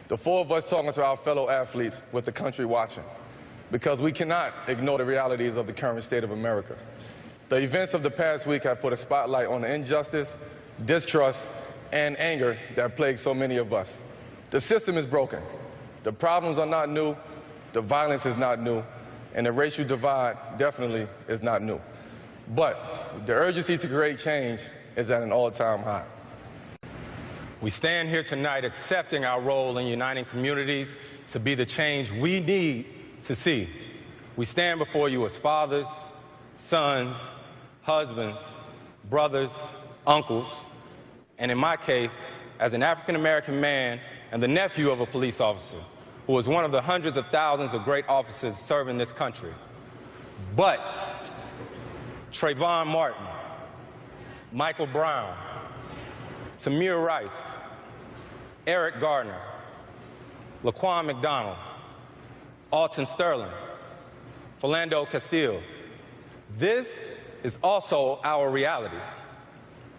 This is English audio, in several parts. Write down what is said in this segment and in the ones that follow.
The four of us talking to our fellow athletes with the country watching, because we cannot ignore the realities of the current state of America. The events of the past week have put a spotlight on the injustice, distrust, and anger that plague so many of us. The system is broken. The problems are not new, the violence is not new, and the racial divide definitely is not new. But the urgency to create change is at an all-time high. We stand here tonight accepting our role in uniting communities to be the change we need to see. We stand before you as fathers, sons, husbands, brothers, uncles, and in my case, as an African-American man and the nephew of a police officer who was one of the hundreds of thousands of great officers serving this country. But Trayvon Martin, Michael Brown, Tamir Rice, Eric Gardner, Laquan McDonald, Alton Sterling, Philando Castile. This is also our reality.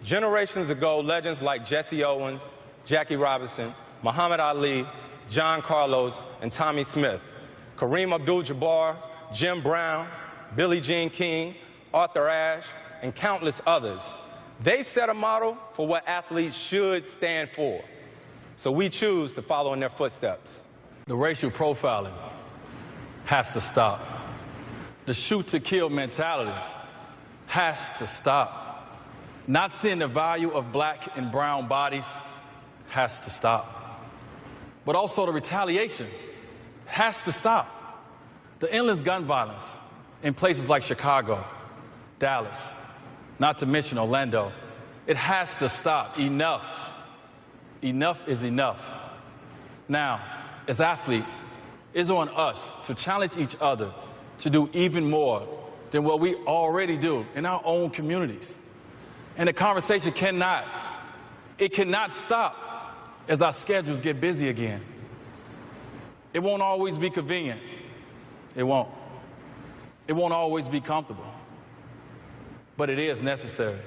Generations ago, legends like Jesse Owens, Jackie Robinson, Muhammad Ali, John Carlos, and Tommy Smith, Kareem Abdul-Jabbar, Jim Brown, Billie Jean King, Arthur Ashe, and countless others. They set a model for what athletes should stand for. So we choose to follow in their footsteps. The racial profiling has to stop. The shoot-to-kill mentality has to stop. Not seeing the value of black and brown bodies has to stop. But also the retaliation has to stop. The endless gun violence in places like Chicago, Dallas, not to mention Orlando, it has to stop. Enough. Enough is enough. Now, as athletes, it's on us to challenge each other to do even more than what we already do in our own communities. And the conversation cannot stop as our schedules get busy again. It won't always be convenient. It won't. It won't always be comfortable. But it is necessary.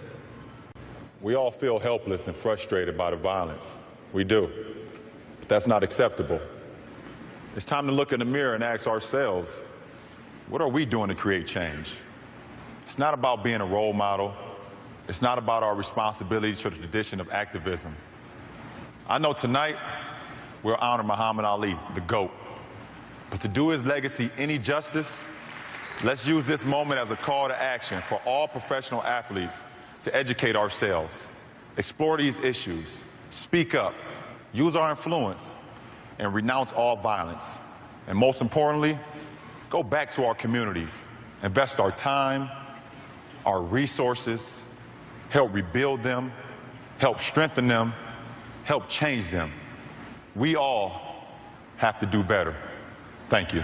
We all feel helpless and frustrated by the violence. We do. But that's not acceptable. It's time to look in the mirror and ask ourselves, what are we doing to create change? It's not about being a role model. It's not about our responsibilities for the tradition of activism. I know tonight we'll honor Muhammad Ali, the GOAT. But to do his legacy any justice, let's use this moment as a call to action for all professional athletes to educate ourselves, explore these issues, speak up, use our influence, and renounce all violence. And most importantly, go back to our communities, invest our time, our resources, help rebuild them, help strengthen them, help change them. We all have to do better. Thank you.